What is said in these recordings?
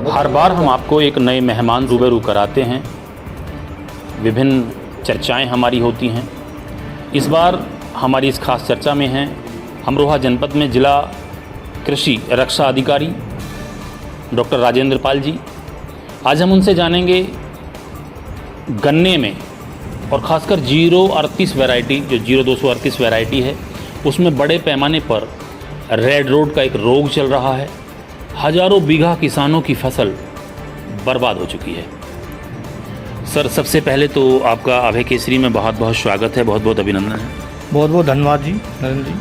हर बार हम आपको एक नए मेहमान रूबरू कराते हैं, विभिन्न चर्चाएं हमारी होती हैं। इस बार हमारी इस खास चर्चा में हैं अमरोहा जनपद में जिला कृषि रक्षा अधिकारी डॉक्टर राजेंद्र पाल जी। आज हम उनसे जानेंगे गन्ने में और ख़ासकर 038 वैरायटी, जो 0238 वैरायटी है, उसमें बड़े पैमाने पर रेड रोड का एक रोग चल रहा है। हज़ारों बीघा किसानों की फसल बर्बाद हो चुकी है। सर, सबसे पहले तो आपका अभय केसरी में बहुत बहुत स्वागत है, बहुत बहुत अभिनंदन है। बहुत बहुत धन्यवाद जी नरेंद्र जी।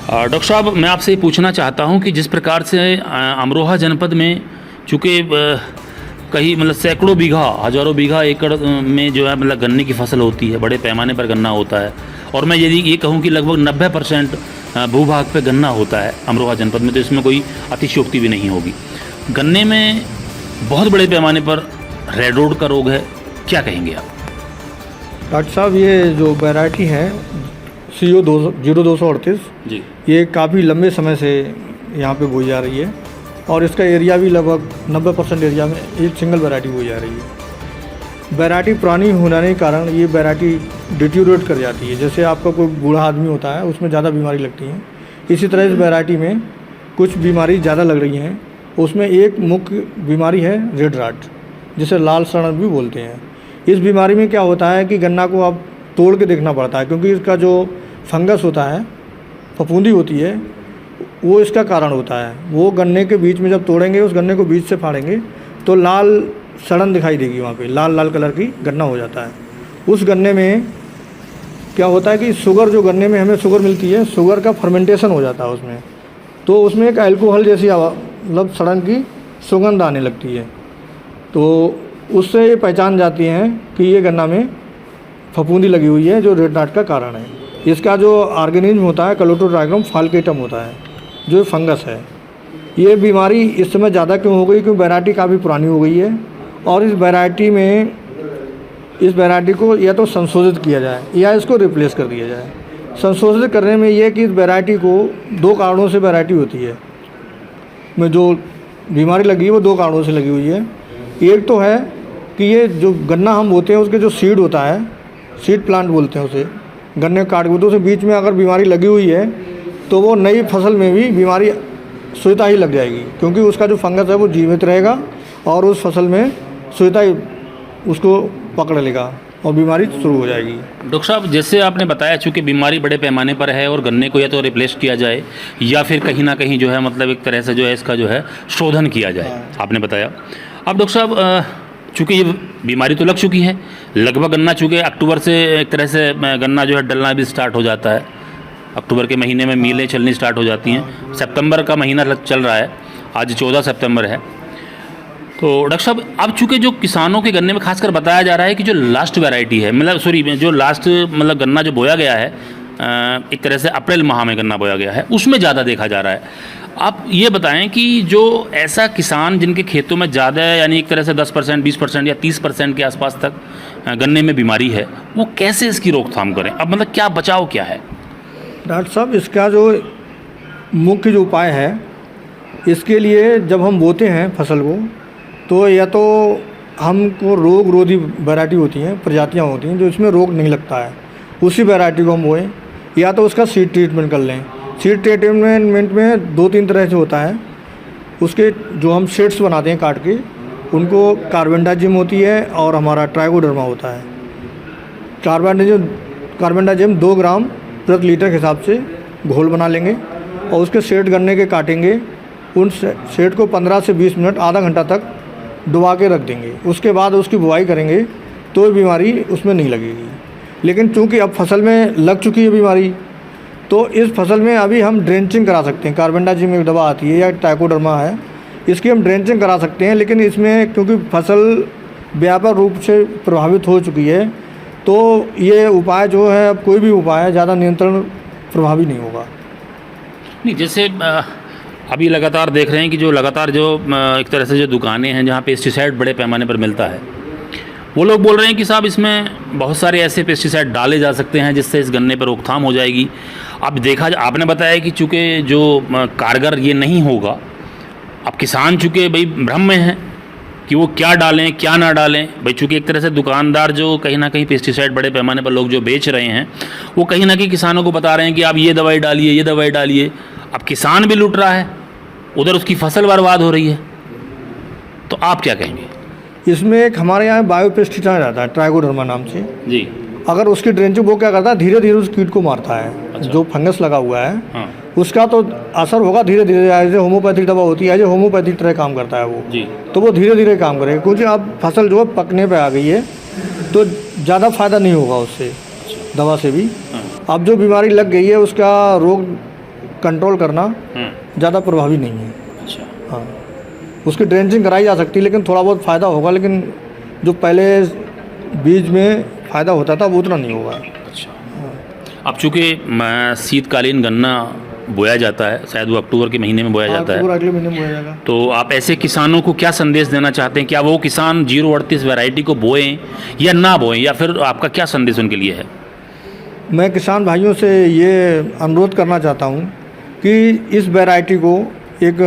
डॉक्टर साहब, मैं आपसे ये पूछना चाहता हूँ कि जिस प्रकार से अमरोहा जनपद में चूँकि कहीं मतलब सैकड़ों बीघा, हज़ारों बीघा एकड़ में जो है मतलब गन्ने की फसल होती है, बड़े पैमाने पर गन्ना होता है, और मैं यदि ये कहूँ कि लगभग 90% भूभाग पे गन्ना होता है अमरोहा जनपद में, तो इसमें कोई अतिशयोक्ति भी नहीं होगी। गन्ने में बहुत बड़े पैमाने पर रेड रोड का रोग है, क्या कहेंगे आप? डॉक्टर साहब, ये जो वैरायटी है CO 0238 जी, ये काफ़ी लंबे समय से यहाँ पे बोई जा रही है और इसका एरिया भी लगभग 90% एरिया में एक सिंगल वैरायटी बोई जा रही है। वैरायटी पुरानी होने के कारण ये वैरायटी डिट्यूरेट कर जाती है। जैसे आपका कोई बूढ़ा आदमी होता है, उसमें ज़्यादा बीमारी लगती है, इसी तरह इस वैरायटी में कुछ बीमारी ज़्यादा लग रही हैं। उसमें एक मुख्य बीमारी है रेड राट, जिसे लाल सड़न भी बोलते हैं। इस बीमारी में क्या होता है कि गन्ना को आप तोड़ के देखना पड़ता है, क्योंकि इसका जो फंगस होता है, फफूंदी होती है, वो इसका कारण होता है। वो गन्ने के बीच में जब तोड़ेंगे, उस गन्ने को बीच से फाड़ेंगे तो लाल सड़न दिखाई देगी, वहाँ पे लाल लाल कलर की गन्ना हो जाता है। उस गन्ने में क्या होता है कि शुगर, जो गन्ने में हमें शुगर मिलती है, शुगर का फर्मेंटेशन हो जाता है उसमें, तो उसमें एक अल्कोहल जैसी मतलब सड़न की सुगंध आने लगती है। तो उससे ये पहचान जाती हैं कि ये गन्ना में फफूंदी लगी हुई है, जो रेड राट का कारण है। इसका जो ऑर्गेनिज्म होता है कलोट्रोट्राइकोम फाल्केटम होता है, जो फंगस है। ये बीमारी इस समय ज़्यादा क्यों हो गई? क्योंकि वैरायटी काफ़ी पुरानी हो गई है और इस वैरायटी को या तो संशोधित किया जाए या इसको रिप्लेस कर दिया जाए। संशोधित करने में ये कि इस वैरायटी को 2 कारणों से वैरायटी होती है, में जो बीमारी लगी है वो 2 कारणों से लगी हुई है। एक तो है कि ये जो गन्ना हम बोते हैं, उसके जो सीड होता है, सीड प्लांट बोलते हैं उसे, गन्ने काट के, तो उसे बीच में अगर बीमारी लगी हुई है तो वो नई फसल में भी बीमारी सुविधा ही लग जाएगी, क्योंकि उसका जो फंगस है वो जीवित रहेगा और उस फसल में सुविधा उसको पकड़ लेगा और बीमारी शुरू हो जाएगी। डॉक्टर साहब, जैसे आपने बताया, चूँकि बीमारी बड़े पैमाने पर है और गन्ने को या तो रिप्लेस किया जाए या फिर कहीं ना कहीं जो है मतलब एक तरह से जो है इसका जो है शोधन किया जाए, आपने बताया। अब डॉक्टर साहब, चूँकि ये बीमारी तो लग चुकी है, लगभग गन्ना चूँकि अक्टूबर से एक तरह से गन्ना जो है डलना भी स्टार्ट हो जाता है। अक्टूबर के महीने में मीलें चलनी स्टार्ट हो जाती हैं। सितंबर का महीना चल रहा है, आज 14 सितंबर है। तो डॉक्टर साहब, अब चूँकि जो किसानों के गन्ने में खासकर बताया जा रहा है कि जो लास्ट वैरायटी है, मतलब जो लास्ट मतलब गन्ना जो बोया गया है, एक तरह से अप्रैल माह में गन्ना बोया गया है, उसमें ज़्यादा देखा जा रहा है। आप ये बताएं कि जो ऐसा किसान जिनके खेतों में ज़्यादा है, यानी एक तरह से 10%, 20% या 30% के आसपास तक गन्ने में बीमारी है, वो कैसे इसकी रोकथाम करें? अब मतलब क्या बचाव क्या है? डॉक्टर साहब, इसका जो मुख्य जो उपाय है, इसके लिए जब हम बोते हैं फसल को, तो या तो हमको रोग रोधी वैरायटी होती हैं, प्रजातियां होती हैं जो इसमें रोग नहीं लगता है, उसी वैरायटी को हम बोएं, या तो उसका सीड ट्रीटमेंट कर लें। सीड ट्रीटमेंट में 2-3 तरह से होता है। उसके जो हम सीड्स बनाते हैं काट के, उनको कार्बेंडाजिम होती है और हमारा ट्राइकोडर्मा होता है। कार्बेंडाजिम 2 ग्राम प्रति लीटर के हिसाब से घोल बना लेंगे और उसके सेट गन्ने के काटेंगे। उन सेट को 15 से 20 मिनट, आधा घंटा तक डुबा के रख देंगे। उसके बाद उसकी बुआई करेंगे तो बीमारी उसमें नहीं लगेगी। लेकिन चूंकि अब फसल में लग चुकी है बीमारी, तो इस फसल में अभी हम ड्रेंचिंग करा सकते हैं। कार्बेंडाजिम एक दवा आती है या ट्राइकोडर्मा है, इसकी हम ड्रेंचिंग करा सकते हैं। लेकिन इसमें क्योंकि फसल व्यापक रूप से प्रभावित हो चुकी है, तो ये उपाय जो है, अब कोई भी उपाय ज़्यादा नियंत्रण प्रभावी नहीं होगा। नहीं, जैसे अभी लगातार देख रहे हैं कि जो लगातार जो एक तरह से जो दुकानें हैं जहाँ पेस्टिसाइड बड़े पैमाने पर मिलता है, वो लोग बोल रहे हैं कि साहब इसमें बहुत सारे ऐसे पेस्टिसाइड डाले जा सकते हैं जिससे इस गन्ने पर रोकथाम हो जाएगी। अब देखा, आपने बताया कि चूँकि जो कारगर ये नहीं होगा, अब किसान चूँकि भाई भ्रम में हैं कि वो क्या डालें क्या ना डालें। भाई चूँकि एक तरह से दुकानदार जो कहीं ना कहीं पेस्टिसाइड बड़े पैमाने पर लोग जो बेच रहे हैं वो कहीं ना कहीं किसानों को बता रहे हैं कि आप ये दवाई डालिए, ये दवाई डालिए। अब किसान भी लूट रहा है, उधर उसकी फसल बर्बाद हो रही है, तो आप क्या कहेंगे? इसमें एक हमारे यहाँ बायो पेस्टिसाइड आता है ट्राइकोडर्मा नाम से। जी। अगर उसकी ड्रेंचिंग वो क्या करता है, धीरे धीरे उस कीट को मारता है। जो फंगस लगा हुआ है हाँ। उसका तो असर होगा धीरे धीरे, जैसे होम्योपैथिक दवा होती है, जो होम्योपैथिक तरह काम करता है वो। जी। तो वो धीरे धीरे काम करेगा, क्योंकि अब फसल जो है पकने पे आ गई है तो ज़्यादा फायदा नहीं होगा उससे, दवा से भी। अब जो बीमारी लग गई है उसका रोग कंट्रोल करना ज़्यादा प्रभावी नहीं है। अच्छा। हाँ, उसकी ड्रेंचिंग कराई जा सकती है, लेकिन थोड़ा बहुत फ़ायदा होगा, लेकिन जो पहले बीज में फ़ायदा होता था वो उतना नहीं होगा। अच्छा। अब चूँकि शीतकालीन गन्ना बोया जाता है, शायद वो अक्टूबर के महीने में बोया जाता है, अगले महीने में बोया जाएगा। तो आप ऐसे किसानों को क्या संदेश देना चाहते हैं? क्या वो किसान 038 वैरायटी को बोएं या ना बोएं, या फिर आपका क्या संदेश उनके लिए है? मैं किसान भाइयों से ये अनुरोध करना चाहता हूँ कि इस वैरायटी को एक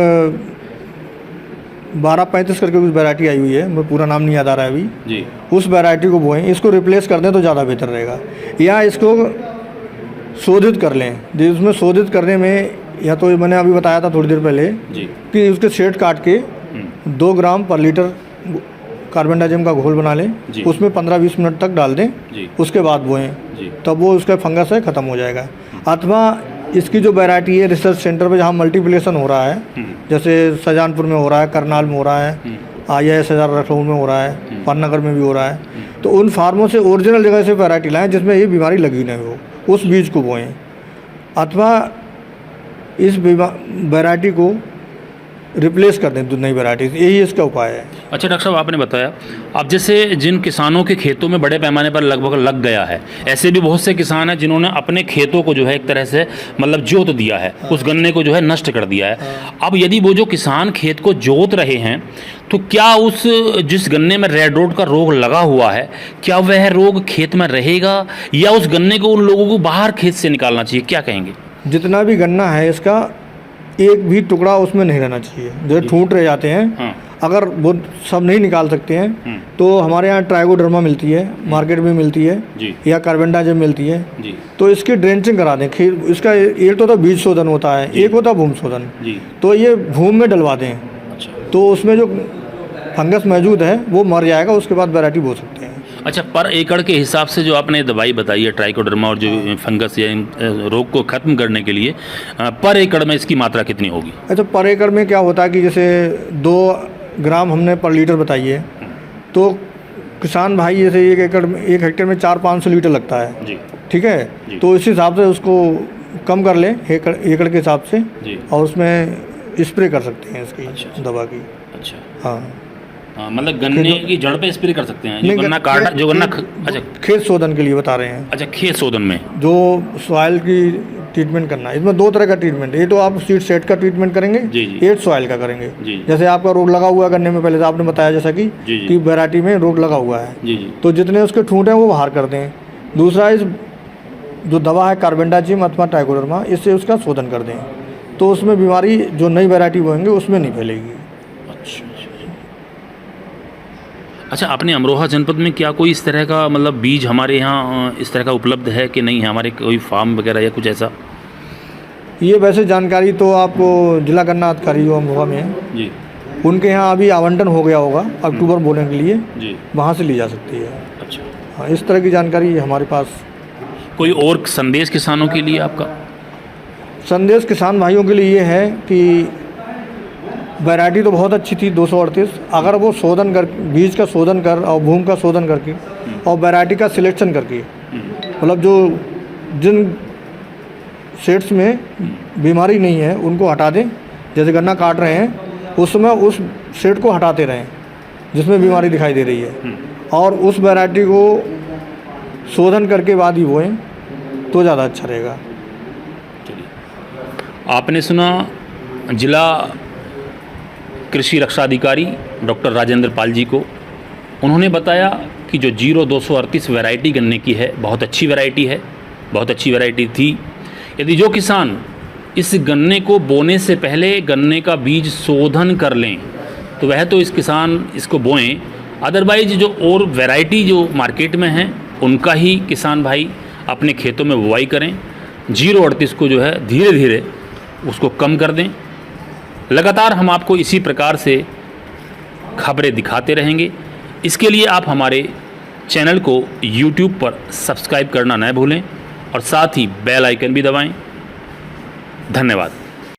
1235 करके कुछ वैरायटी आई हुई है, मुझे पूरा नाम नहीं याद आ रहा है अभी जी। उस वैरायटी को बोएं, इसको रिप्लेस कर दें तो ज़्यादा बेहतर रहेगा, या इसको शोधित कर लें। जिसमें शोधित करने में, या तो मैंने अभी बताया था थोड़ी देर पहले जी। कि उसके शेड काट के 2 ग्राम पर लीटर कार्बेंडाजिम का घोल बना लें, उसमें 15-20 मिनट तक डाल दें, उसके बाद बोएं, तब वो उसका फंगस है ख़त्म हो जाएगा। अथवा इसकी जो वैरायटी है रिसर्च सेंटर पे जहाँ मल्टीप्लिकेशन हो रहा है, जैसे शाहजहानपुर में हो रहा है, करनाल में हो रहा है, IIS लखनऊ में हो रहा है, पाननगर में भी हो रहा है, तो उन फार्मों से ओरिजिनल जगह से वैरायटी लाएँ जिसमें ये बीमारी लगी नहीं हो, उस बीज को बोएं। अथवा इस वैरायटी को रिप्लेस कर दें नई वैरायटी से, यही इसका उपाय है। अच्छा डॉक्टर साहब, आपने बताया, अब जैसे जिन किसानों के खेतों में बड़े पैमाने पर लगभग लग गया है, ऐसे भी बहुत से किसान हैं जिन्होंने अपने खेतों को जो है एक तरह से मतलब जोत दिया है, उस गन्ने को जो है नष्ट कर दिया है। अब यदि वो जो किसान खेत को जोत रहे हैं, तो क्या उस जिस गन्ने में रेड रोड का रोग लगा हुआ है, क्या वह रोग खेत में रहेगा, या उस गन्ने को उन लोगों को बाहर खेत से निकालना चाहिए? क्या कहेंगे? जितना भी गन्ना है इसका एक भी टुकड़ा उसमें नहीं रहना चाहिए, जो ठूंठ रह जाते हैं। अगर वो सब नहीं निकाल सकते हैं तो हमारे यहाँ ट्राइकोडर्मा मिलती है, मार्केट में मिलती है, या कार्बेंडाजिम मिलती है, तो इसकी ड्रेंचिंग करा दें। इसका एक तो बीज शोधन होता है, एक होता भूमि शोधन, तो ये भूमि में डलवा दें। तो उसमें जो फंगस मौजूद है वो मर जाएगा, उसके बाद वैरायटी बो सकते हैं। अच्छा, पर एकड़ के हिसाब से जो आपने दवाई बताई है ट्राइकोडर्मा और जो फंगस या रोग को ख़त्म करने के लिए, पर एकड़ में इसकी मात्रा कितनी होगी? अच्छा, पर एकड़ में क्या होता है कि जैसे 2 ग्राम हमने पर लीटर बताई है, तो किसान भाई जैसे 1 हेक्टेयर में 400-500 लीटर लगता है जी। ठीक है जी। तो इस हिसाब से उसको कम कर लें एकड़ के हिसाब से जी। और उसमें स्प्रे कर सकते हैं इसकी दवा की। अच्छा, हाँ, मतलब गन्ने की जड़ पे स्प्रे कर सकते हैं? जो गन्ना काटा, जो गन्ना अच्छा, खेत शोधन के लिए बता रहे हैं। अच्छा, खेत शोधन में जो सॉइल की ट्रीटमेंट करना है, इसमें 2 तरह का ट्रीटमेंट है। ये तो आप सीड सेट का ट्रीटमेंट करेंगे, एक सॉइल का करेंगे। जैसे आपका रोग लगा हुआ है गन्ने में, पहले से आपने बताया जैसा कि वैरायटी में रोग लगा हुआ है, तो जितने उसके ठूंठ हैं वो बाहर कर दें। दूसरा, इस जो दवा है कार्बेंडाजिम अथवा ट्राइकोडर्मा, इससे उसका शोधन कर दें, तो उसमें बीमारी जो नई वैरायटी बोएंगे उसमें नहीं फैलेगी। अच्छा, आपने अमरोहा जनपद में क्या कोई इस तरह का मतलब बीज हमारे यहाँ इस तरह का उपलब्ध है कि नहीं है? हमारे कोई फार्म वगैरह या कुछ ऐसा? ये वैसे जानकारी तो आपको जिला गन्ना अधिकारी जो अमरोहा में है जी, उनके यहाँ अभी आवंटन हो गया होगा अक्टूबर बोने के लिए जी, वहाँ से ली जा सकती है। अच्छा, हाँ, इस तरह की जानकारी हमारे पास। कोई और संदेश किसानों के लिए आपका? संदेश किसान भाइयों के लिए ये है कि वैरायटी तो बहुत अच्छी थी 238, अगर वो शोधन कर, बीज का शोधन कर और भूमि का शोधन करके और वैरायटी का सिलेक्शन करके, मतलब जो जिन सेट्स में बीमारी नहीं है उनको हटा दें। जैसे गन्ना काट रहे हैं उस समय उस सेट को हटाते रहें जिसमें बीमारी दिखाई दे रही है, और उस वैरायटी को शोधन करके बाद ही बोएं तो ज़्यादा अच्छा रहेगा। आपने सुना जिला कृषि रक्षा अधिकारी डॉक्टर राजेंद्र पाल जी को। उन्होंने बताया कि जो 0238 वैरायटी गन्ने की है, बहुत अच्छी वैरायटी है, बहुत अच्छी वैरायटी थी। यदि जो किसान इस गन्ने को बोने से पहले गन्ने का बीज शोधन कर लें तो वह तो इस किसान इसको बोएं, अदरवाइज जो और वैरायटी जो मार्केट में हैं उनका ही किसान भाई अपने खेतों में बुवाई करें। 038 को जो है धीरे धीरे उसको कम कर दें। लगातार हम आपको इसी प्रकार से खबरें दिखाते रहेंगे। इसके लिए आप हमारे चैनल को YouTube पर सब्सक्राइब करना न भूलें और साथ ही बेल आइकन भी दबाएं। धन्यवाद।